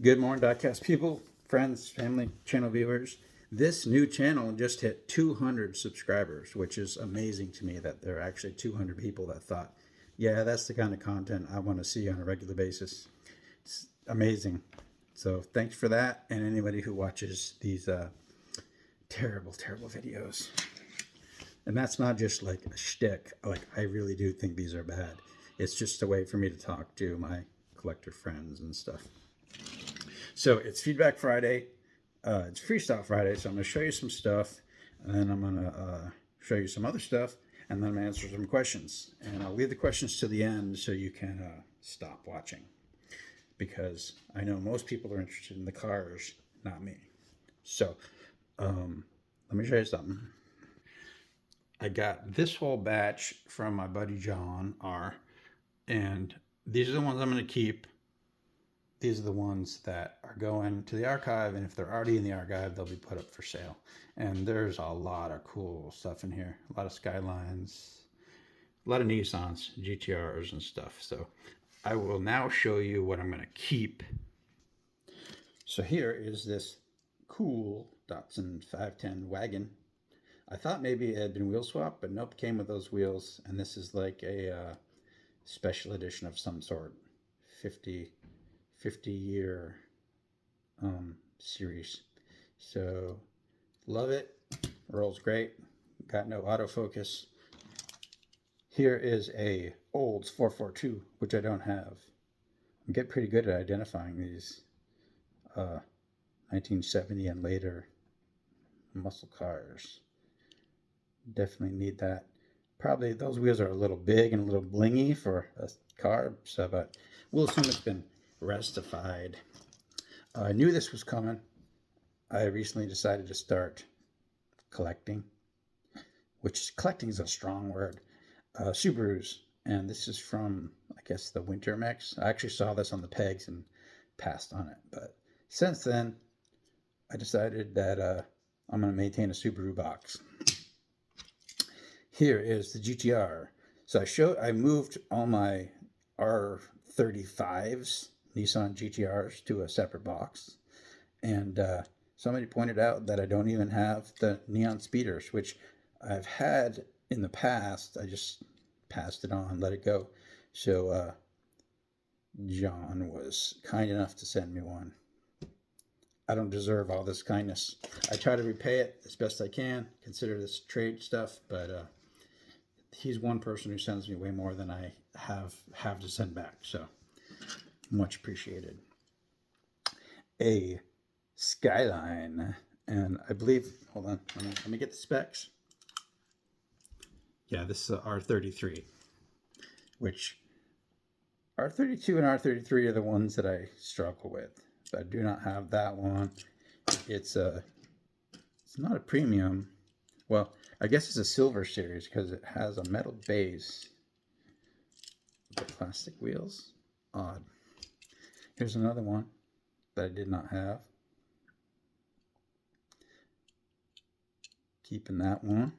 Good morning, Diecast people, friends, family, channel viewers. This new channel just hit 200 subscribers, which is amazing to me that there are actually 200 people that thought, yeah, that's the kind of content I want to see on a regular basis. It's amazing. So thanks for that, and anybody who watches these terrible, terrible videos. And that's not just like a shtick. Like, I really do think these are bad. It's just a way for me to talk to my collector friends and stuff. So it's Feedback Friday. It's Freestyle Friday, so I'm going to show you some stuff, and then I'm going to show you some other stuff, and then I'm going to answer some questions. And I'll leave the questions to the end so you can stop watching, because I know most people are interested in the cars, not me. So let me show you something. I got this whole batch from my buddy John R. And these are the ones I'm going to keep. These are the ones that are going to the archive, and if they're already in the archive, they'll be put up for sale. And there's a lot of cool stuff in here. A lot of Skylines, a lot of Nissans, GTRs and stuff. So I will now show you what I'm going to keep. So here is this cool Datsun 510 wagon. I thought maybe it had been wheel swapped, but nope, came with those wheels. And this is like a special edition of some sort. 50-year series. So love it. Rolls great. Got no autofocus. Here is a Olds 442, which I don't have. I'm getting pretty good at identifying these 1970 and later muscle cars. Definitely need that. Probably those wheels are a little big and a little blingy for a car, so but we'll assume it's been restified. I knew this was coming. I recently decided to start collecting, which collecting is a strong word. Subarus, and this is from, I guess, the Winter Mix. I actually saw this on the pegs and passed on it, but since then, I decided that I'm going to maintain a Subaru box. Here is the GTR. So I moved all my R35s, Nissan GTRs, to a separate box. And somebody pointed out that I don't even have the neon speeders, which I've had in the past. I just passed it on, let it go. So John was kind enough to send me one. I don't deserve all this kindness. I try to repay it as best I can, consider this trade stuff, but he's one person who sends me way more than I have to send back, so much appreciated. A Skyline, and I believe, hold on, let me get the specs. Yeah, this is a R33, which R32 and R33 are the ones that I struggle with. But I do not have that one. It's not a premium. Well, I guess it's a silver series because it has a metal base. The plastic wheels, odd. Here's another one that I did not have. Keeping that one.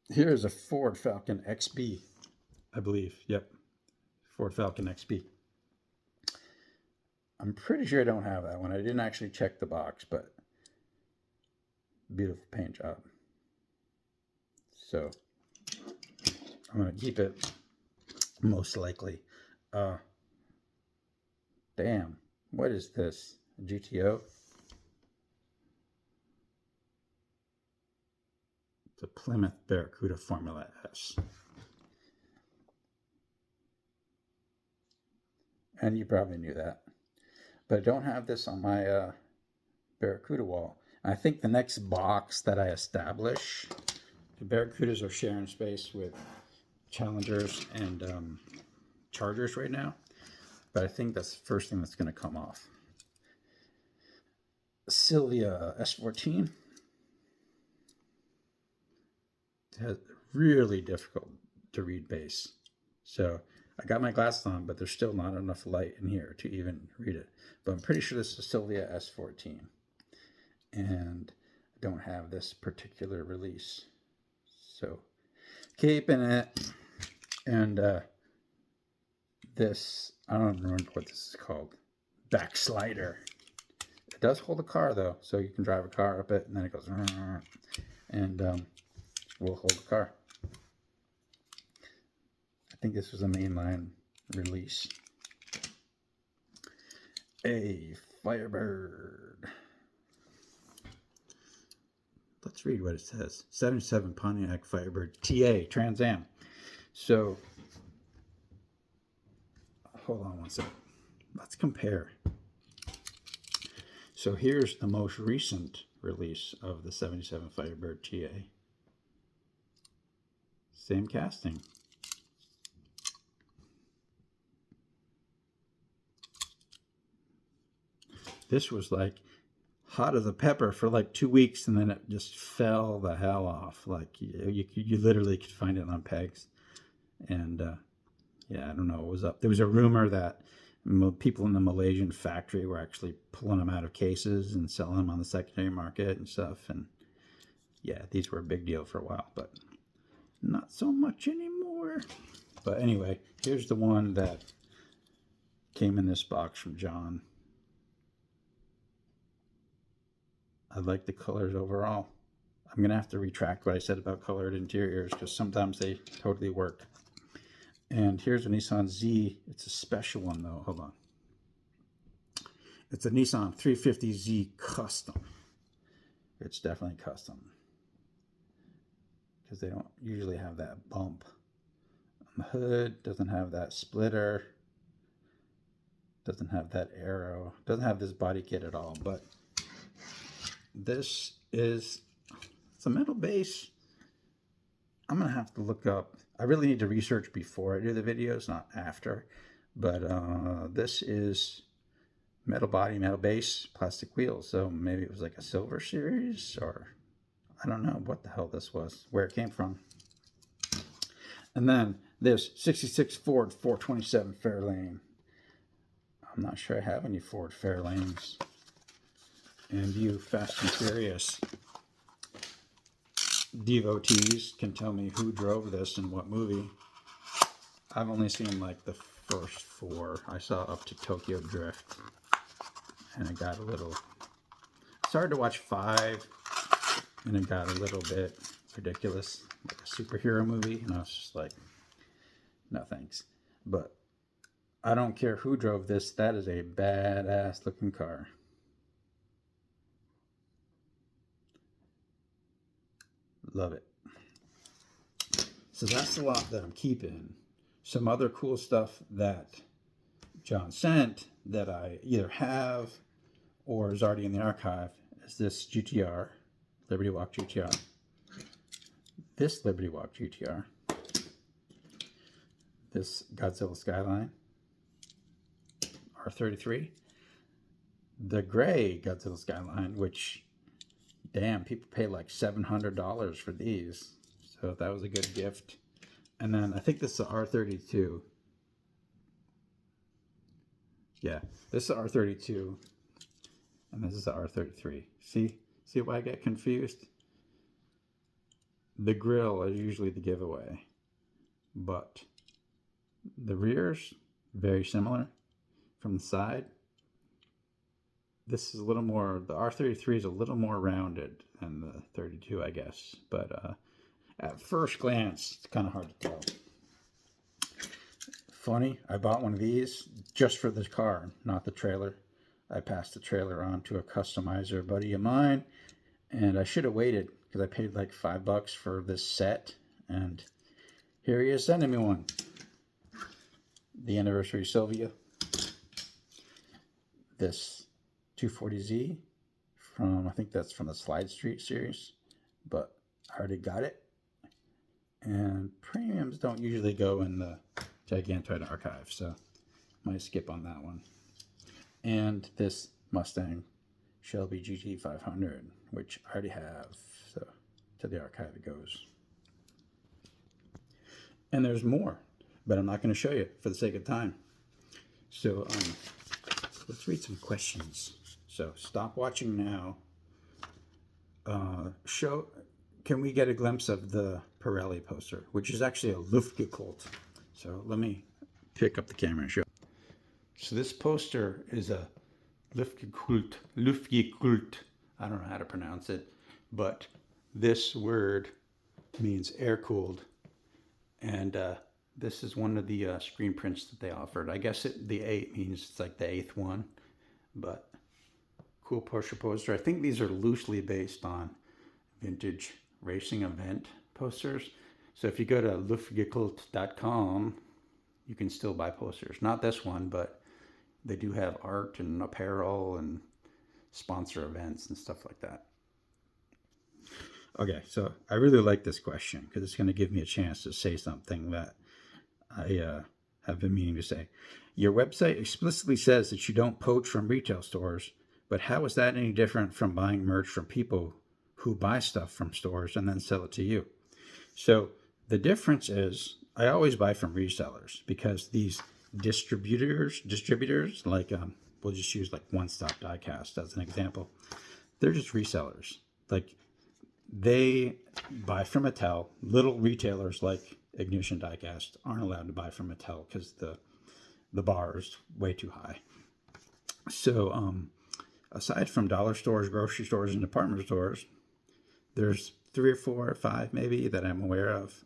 Here's a Ford Falcon XB, I believe. Yep, Ford Falcon XB. I'm pretty sure I don't have that one. I didn't actually check the box, but beautiful paint job. So I'm going to keep it, most likely. Damn, what is this? A GTO? It's a Plymouth Barracuda Formula S. And you probably knew that. But I don't have this on my Barracuda wall. I think the next box that I establish, the Barracudas are sharing space with Challengers and Chargers right now. But I think that's the first thing that's going to come off. Sylvia S14. It has really difficult to read base. So I got my glasses on, but there's still not enough light in here to even read it. But I'm pretty sure this is Sylvia S14. And I don't have this particular release. So keeping it. And this, I don't remember what this is called, backslider. It does hold a car though, so you can drive a car up it, and then it goes, and will hold the car. I think this was a mainline release. A Firebird. Let's read what it says. 77 Pontiac Firebird TA Trans Am. So, hold on one second. Let's compare. So here's the most recent release of the 77 Firebird TA. Same casting. This was like hot as a pepper for like 2 weeks, and then it just fell the hell off. Like you literally could find it on pegs. And yeah, I don't know what was up. There was a rumor that people in the Malaysian factory were actually pulling them out of cases and selling them on the secondary market and stuff. And yeah, these were a big deal for a while, but not so much anymore. But anyway, here's the one that came in this box from John. I like the colors overall. I'm going to have to retract what I said about colored interiors, because sometimes they totally work. And here's a Nissan Z. It's a special one though. Hold on. It's a Nissan 350Z Custom. It's definitely custom, because they don't usually have that bump on the hood. Doesn't have that splitter. Doesn't have that arrow. Doesn't have this body kit at all. But this is, it's a metal base. I'm gonna have to look up. I really need to research before I do the videos, not after. But this is metal body, metal base, plastic wheels. So maybe it was like a silver series, or I don't know what the hell this was, where it came from. And then this 66 Ford 427 Fairlane. I'm not sure I have any Ford Fairlanes. And you Fast and Furious devotees can tell me who drove this and what movie. I've only seen like the first 4. I saw up to Tokyo Drift, and it got a little, started to watch 5, and it got a little bit ridiculous, like a superhero movie, and I was just like, no thanks. But I don't care who drove this, that is a badass looking car. Love it. So that's a lot that I'm keeping. Some other cool stuff that John sent that I either have or is already in the archive is this GTR, Liberty Walk GTR. This Liberty Walk GTR. This Godzilla Skyline R33. The gray Godzilla Skyline, which, damn, people pay like $700 for these. So that was a good gift. And then I think this is the R32. Yeah, this is the R32. And this is the R33. See why I get confused? The grill is usually the giveaway. But the rears, very similar from the side. This is a little more, the R33 is a little more rounded than the 32, I guess. But at first glance, it's kind of hard to tell. Funny, I bought one of these just for this car, not the trailer. I passed the trailer on to a customizer buddy of mine, and I should have waited because I paid like $5 for this set, and here he is sending me one. The Anniversary Sylvia. This 240Z from, I think that's from the Slide Street series, but I already got it. And premiums don't usually go in the Gigantoid archive, so might skip on that one. And this Mustang Shelby GT 500, which I already have, so to the archive it goes. And there's more, but I'm not going to show you for the sake of time. So let's read some questions. So stop watching now. Can we get a glimpse of the Pirelli poster, which is actually a Luftgekühlt? So let me pick up the camera and show. So this poster is a Luftgekult. I don't know how to pronounce it, but this word means air-cooled. And this is one of the screen prints that they offered. I guess the 8 means it's like the 8th one, but cool poster. I think these are loosely based on vintage racing event posters. So if you go to luftgekult.com, you can still buy posters. Not this one, but they do have art and apparel and sponsor events and stuff like that. Okay, so I really like this question because it's going to give me a chance to say something that I have been meaning to say. Your website explicitly says that you don't poach from retail stores, but how is that any different from buying merch from people who buy stuff from stores and then sell it to you? So the difference is I always buy from resellers because these distributors like we'll just use like One Stop Diecast as an example. They're just resellers. Like they buy from Mattel. Little retailers like Ignition Diecast aren't allowed to buy from Mattel because the bar is way too high. So aside from dollar stores, grocery stores, and department stores, there's 3 or 4 or 5 maybe that I'm aware of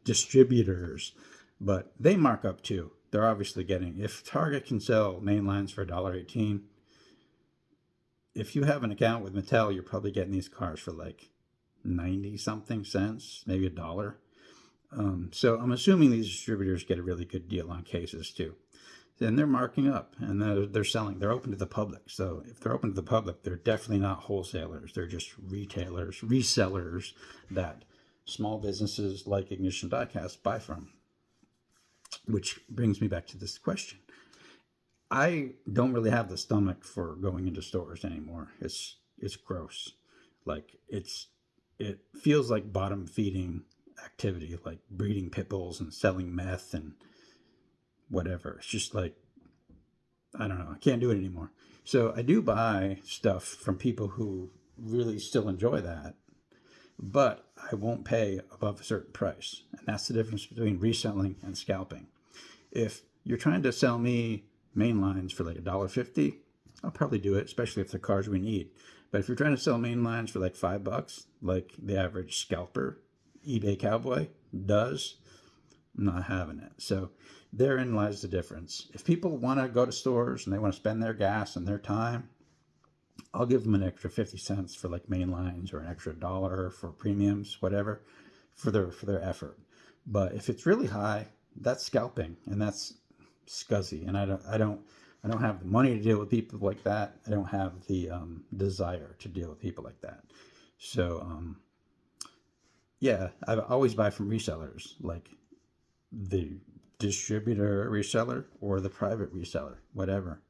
distributors, but they mark up too. They're obviously getting, if Target can sell main lines for $1.18, if you have an account with Mattel, you're probably getting these cars for like 90 something cents, maybe $1. So I'm assuming these distributors get a really good deal on cases too. And they're marking up and they're selling. They're open to the public. So if they're open to the public, they're definitely not wholesalers. They're just retailers, resellers that small businesses like Ignition Diecast buy from. Which brings me back to this question. I don't really have the stomach for going into stores anymore. It's gross. Like it feels like bottom feeding activity, like breeding pit bulls and selling meth and whatever. It's just like, I don't know. I can't do it anymore. So I do buy stuff from people who really still enjoy that, but I won't pay above a certain price. And that's the difference between reselling and scalping. If you're trying to sell me main lines for like $1.50, I'll probably do it, especially if they're cars we need. But if you're trying to sell main lines for like $5, like the average scalper, eBay cowboy does, I'm not having it. So therein lies the difference. If people want to go to stores and they want to spend their gas and their time, I'll give them an extra 50 cents for like main lines or an extra $1 for premiums, whatever, for their effort. But if it's really high, that's scalping and that's scuzzy. And I don't have the money to deal with people like that. I don't have the desire to deal with people like that. So yeah, I always buy from resellers, like the distributor reseller or the private reseller, whatever.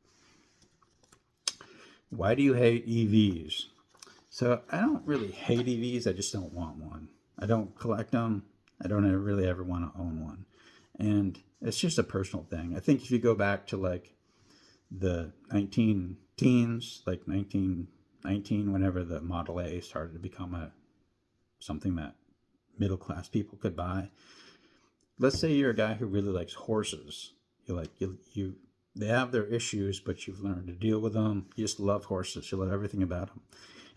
Why do you hate EVs? So I don't really hate EVs. I just don't want one. I don't collect them. I don't really ever want to own one. And it's just a personal thing. I think if you go back to like the 19-teens, like 1919, whenever the Model A started to become something that middle-class people could buy. Let's say you're a guy who really likes horses. They have their issues, but you've learned to deal with them. You just love horses. You love everything about them.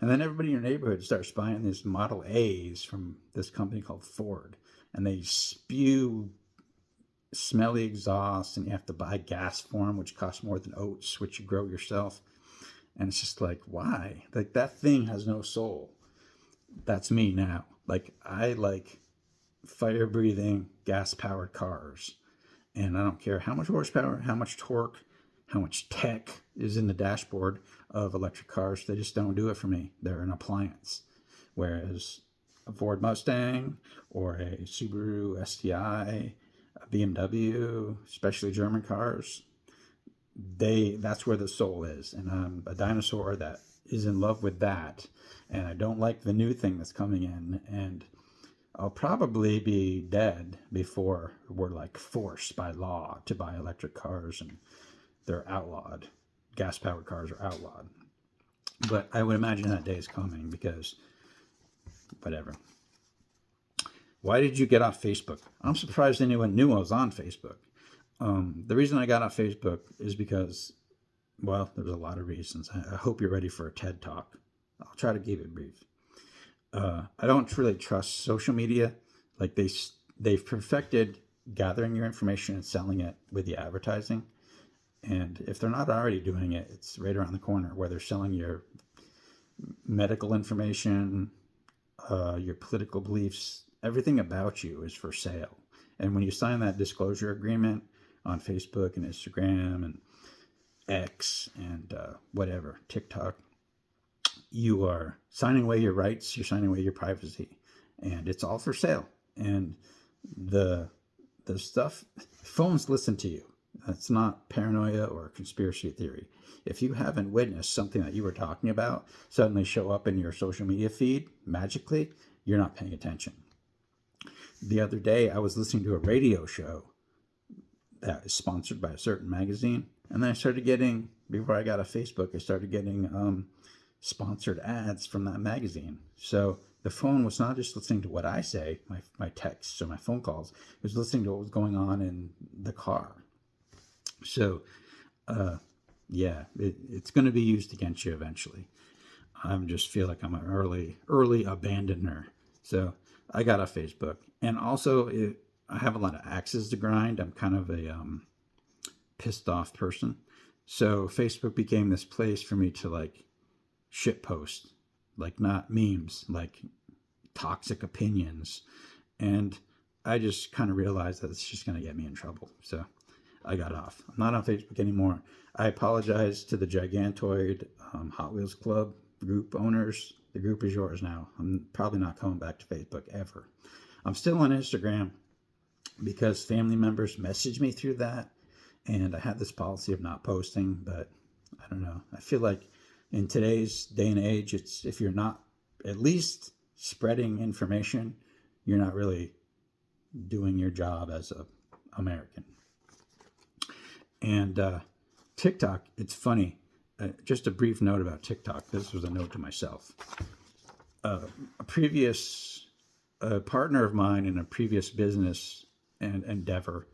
And then everybody in your neighborhood starts buying these Model A's from this company called Ford. And they spew smelly exhaust, and you have to buy gas for them, which costs more than oats, which you grow yourself. And it's just like, why? Like, that thing has no soul. That's me now. Like, I like fire-breathing, gas-powered cars. And I don't care how much horsepower, how much torque, how much tech is in the dashboard of electric cars. They just don't do it for me. They're an appliance. Whereas a Ford Mustang or a Subaru STI, a BMW, especially German cars, that's where the soul is. And I'm a dinosaur that is in love with that. And I don't like the new thing that's coming in. And I'll probably be dead before we're like forced by law to buy electric cars, and they're outlawed. Gas-powered cars are outlawed. But I would imagine that day is coming because whatever. Why did you get off Facebook? I'm surprised anyone knew I was on Facebook. The reason I got off Facebook is because, well, there's a lot of reasons. I hope you're ready for a TED Talk. I'll try to keep it brief. I don't really trust social media. Like they've perfected gathering your information and selling it with the advertising. And if they're not already doing it, it's right around the corner where they're selling your medical information, your political beliefs, everything about you is for sale. And when you sign that disclosure agreement on Facebook and Instagram and X and whatever, TikTok, you are signing away your rights, you're signing away your privacy, and it's all for sale. And the stuff, phones listen to you. It's not paranoia or conspiracy theory. If you haven't witnessed something that you were talking about suddenly show up in your social media feed magically, you're not paying attention. The other day, I was listening to a radio show that is sponsored by a certain magazine, and then I started getting, before I got a Facebook, I started getting sponsored ads from that magazine. So the phone was not just listening to what I say, my texts or my phone calls, it was listening to what was going on in the car. So, yeah, it's going to be used against you eventually. I just feel like I'm an early abandoner. So I got off Facebook. And also, I have a lot of axes to grind. I'm kind of a pissed off person. So Facebook became this place for me to like shit post, like not memes, like toxic opinions. And I just kind of realized that it's just going to get me in trouble. So I got off. I'm not on Facebook anymore. I apologize to the Gigantoid Hot Wheels Club group owners. The group is yours now. I'm probably not coming back to Facebook ever. I'm still on Instagram because family members message me through that. And I have this policy of not posting, but I don't know. I feel like in today's day and age, it's if you're not at least spreading information, you're not really doing your job as an American. And TikTok, it's funny. Just a brief note about TikTok. This was a note to myself. A previous partner of mine in a previous business and endeavor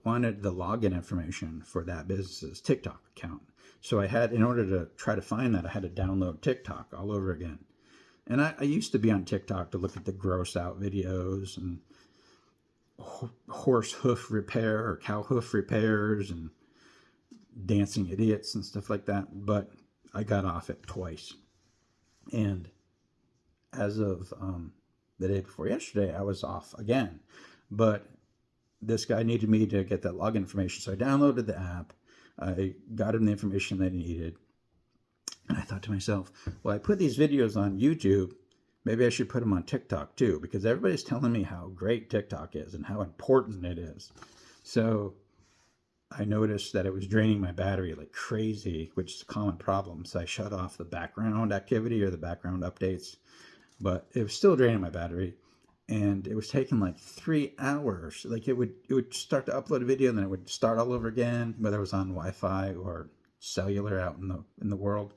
wanted the login information for that business's TikTok account. So I had, in order to try to find that, I had to download TikTok all over again. And I used to be on TikTok to look at the gross out videos and horse hoof repair or cow hoof repairs and dancing idiots and stuff like that. But I got off it twice. And as of the day before yesterday, I was off again. But this guy needed me to get that login information. So I downloaded the app. I got him the information that he needed. And I thought to myself, well, I put these videos on YouTube. Maybe I should put them on TikTok too, because everybody's telling me how great TikTok is and how important it is. So I noticed that it was draining my battery like crazy, which is a common problem. So I shut off the background activity or the background updates, but it was still draining my battery. And it was taking like 3 hours. Like it would start to upload a video and then it would start all over again, whether it was on Wi-Fi or cellular out in the world.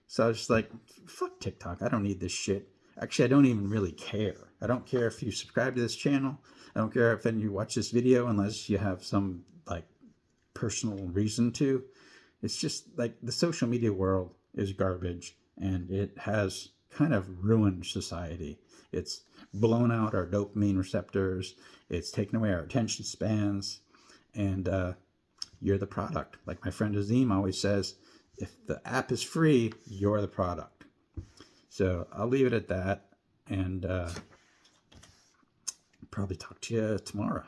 So I was just like, fuck TikTok. I don't need this shit. Actually, I don't even really care. I don't care if you subscribe to this channel. I don't care if any of you watch this video unless you have some like personal reason to. It's just like the social media world is garbage and it has kind of ruined society. It's blown out our dopamine receptors. It's taken away our attention spans. And you're the product. Like my friend Azim always says, if the app is free, you're the product. So I'll leave it at that. And probably talk to you tomorrow.